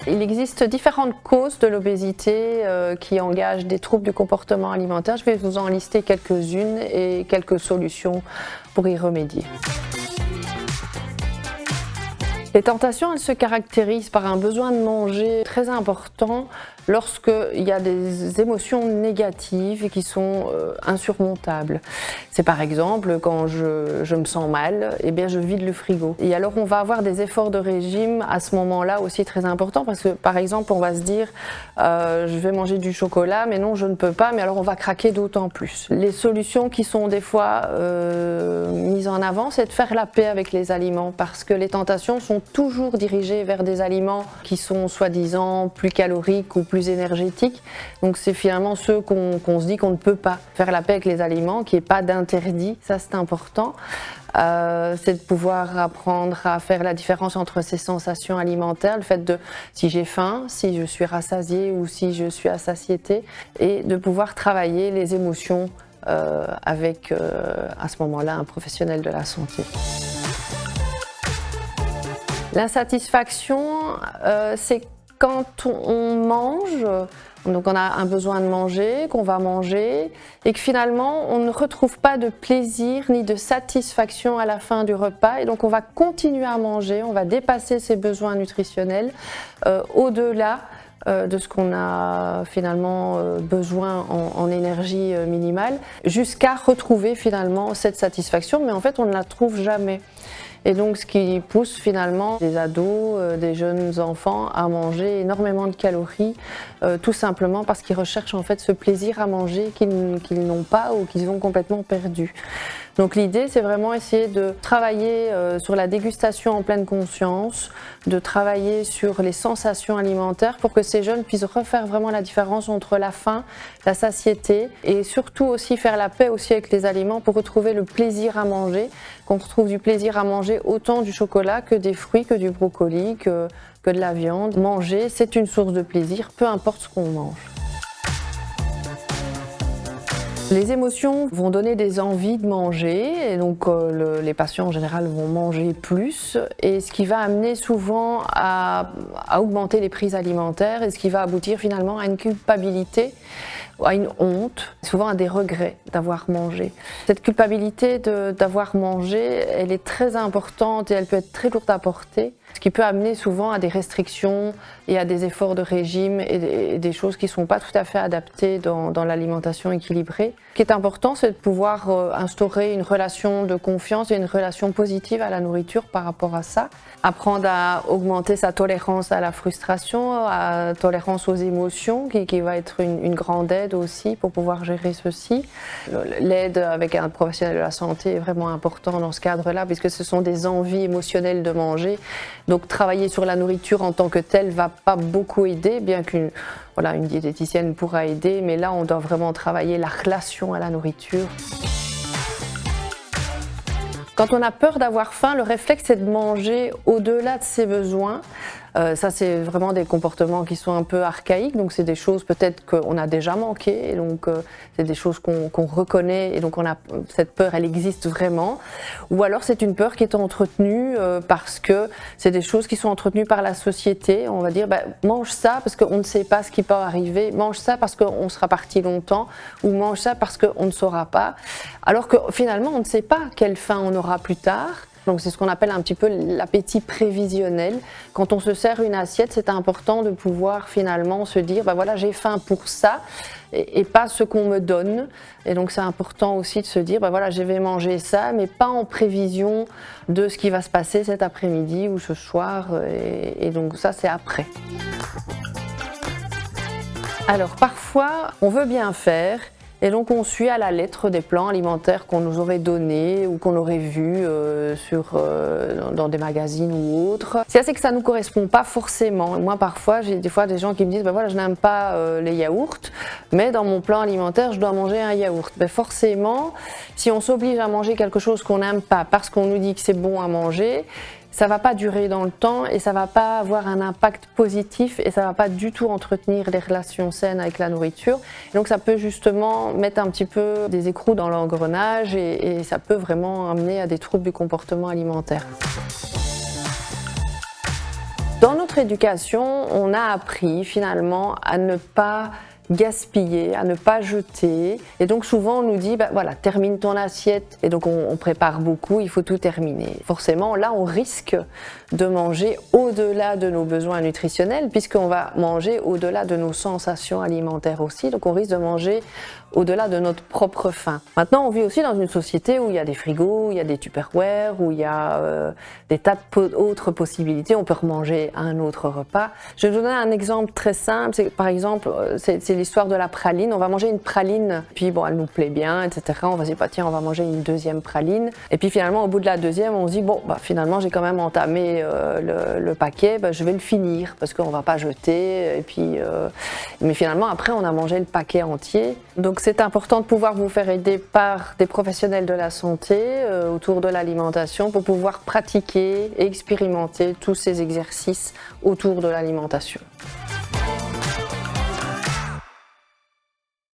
Il existe différentes causes de l'obésité qui engagent des troubles du comportement alimentaire. Je vais vous en lister quelques-unes et quelques solutions pour y remédier. Les tentations, elles se caractérisent par un besoin de manger très important lorsqu'il y a des émotions négatives qui sont insurmontables. C'est par exemple quand je me sens mal, eh bien je vide le frigo. Et alors on va avoir des efforts de régime à ce moment-là aussi très importants parce que par exemple on va se dire je vais manger du chocolat mais non je ne peux pas, mais alors on va craquer d'autant plus. Les solutions qui sont des fois mises en avant, c'est de faire la paix avec les aliments parce que les tentations sont toujours dirigées vers des aliments qui sont soi-disant plus caloriques ou plus énergétiques. Donc c'est finalement ceux qu'on se dit qu'on ne peut pas. Faire la paix avec les aliments, qu'il n'y ait pas d'interdit, ça c'est important. C'est de pouvoir apprendre à faire la différence entre ces sensations alimentaires, le fait de si j'ai faim, si je suis rassasiée ou si je suis à satiété, et de pouvoir travailler les émotions avec à ce moment-là un professionnel de la santé. L'insatisfaction, c'est quand on mange, donc on a un besoin de manger, qu'on va manger, et que finalement on ne retrouve pas de plaisir ni de satisfaction à la fin du repas, et donc on va continuer à manger, on va dépasser ses besoins nutritionnels au-delà de ce qu'on a finalement besoin en énergie minimale, jusqu'à retrouver finalement cette satisfaction, mais en fait on ne la trouve jamais. Et donc ce qui pousse finalement des ados, des jeunes enfants à manger énormément de calories, tout simplement parce qu'ils recherchent en fait ce plaisir à manger qu'ils n'ont pas ou qu'ils ont complètement perdu. Donc l'idée c'est vraiment essayer de travailler sur la dégustation en pleine conscience, de travailler sur les sensations alimentaires pour que ces jeunes puissent refaire vraiment la différence entre la faim, la satiété et surtout aussi faire la paix aussi avec les aliments pour retrouver le plaisir à manger, qu'on retrouve du plaisir à manger autant du chocolat que des fruits, que du brocoli, que de la viande. Manger, c'est une source de plaisir, peu importe ce qu'on mange. Les émotions vont donner des envies de manger et donc les patients en général vont manger plus, et ce qui va amener souvent à augmenter les prix alimentaires et ce qui va aboutir finalement à une culpabilité, à une honte, souvent à des regrets d'avoir mangé. Cette culpabilité d'avoir mangé, elle est très importante et elle peut être très lourde à porter, ce qui peut amener souvent à des restrictions et à des efforts de régime et des choses qui ne sont pas tout à fait adaptées dans l'alimentation équilibrée. Ce qui est important, c'est de pouvoir instaurer une relation de confiance et une relation positive à la nourriture par rapport à ça. Apprendre à augmenter sa tolérance à la frustration, à la tolérance aux émotions, qui va être une grande aide aussi pour pouvoir gérer ceci. L'aide avec un professionnel de la santé est vraiment important dans ce cadre-là, puisque ce sont des envies émotionnelles de manger. Donc travailler sur la nourriture en tant que telle ne va pas beaucoup aider, bien qu'une diététicienne pourra aider, mais là on doit vraiment travailler la relation à la nourriture. Quand on a peur d'avoir faim, le réflexe c'est de manger au-delà de ses besoins. Ça c'est vraiment des comportements qui sont un peu archaïques, donc c'est des choses peut-être qu'on a déjà manqué, et donc c'est des choses qu'on reconnaît, et donc cette peur elle existe vraiment. Ou alors c'est une peur qui est entretenue parce que c'est des choses qui sont entretenues par la société. On va dire mange ça parce qu'on ne sait pas ce qui peut arriver, mange ça parce qu'on sera parti longtemps, ou mange ça parce qu'on ne saura pas. Alors que finalement on ne sait pas quelle faim on aura plus tard. Donc c'est ce qu'on appelle un petit peu l'appétit prévisionnel. Quand on se sert une assiette, c'est important de pouvoir finalement se dire voilà, j'ai faim pour ça et pas ce qu'on me donne. Et donc c'est important aussi de se dire voilà, je vais manger ça, mais pas en prévision de ce qui va se passer cet après-midi ou ce soir. Et donc ça c'est après. Alors parfois on veut bien faire, et donc on suit à la lettre des plans alimentaires qu'on nous aurait donnés ou qu'on aurait vus dans des magazines ou autres. C'est assez que ça ne nous correspond pas forcément. Moi parfois j'ai des gens qui me disent voilà, je n'aime pas les yaourts, mais dans mon plan alimentaire je dois manger un yaourt. Forcément, si on s'oblige à manger quelque chose qu'on n'aime pas parce qu'on nous dit que c'est bon à manger, ça ne va pas durer dans le temps et ça ne va pas avoir un impact positif et ça ne va pas du tout entretenir les relations saines avec la nourriture. Et donc ça peut justement mettre un petit peu des écrous dans l'engrenage et ça peut vraiment amener à des troubles du comportement alimentaire. Dans notre notre éducation, on a appris finalement à ne pas gaspiller, à ne pas jeter. Et donc souvent on nous dit, bah, voilà, termine ton assiette. Et donc on prépare beaucoup, il faut tout terminer. Forcément, là on risque de manger au-delà de nos besoins nutritionnels, puisqu'on va manger au-delà de nos sensations alimentaires aussi. Donc on risque de manger au-delà de notre propre faim. Maintenant, on vit aussi dans une société où il y a des frigos, où il y a des Tupperware, où il y a des tas d'autres possibilités. On peut remanger un autre repas. Je vais donner un exemple très simple. Par exemple, c'est l'histoire de la praline. On va manger une praline, puis bon, elle nous plaît bien, etc. On va se dire, bah, tiens, on va manger une deuxième praline. Et puis finalement, au bout de la deuxième, on se dit, bon, bah, finalement, j'ai quand même entamé le paquet, bah, je vais le finir parce qu'on ne va pas jeter. Et puis, mais finalement, après, on a mangé le paquet entier. Donc, c'est important de pouvoir vous faire aider par des professionnels de la santé autour de l'alimentation pour pouvoir pratiquer et expérimenter tous ces exercices autour de l'alimentation.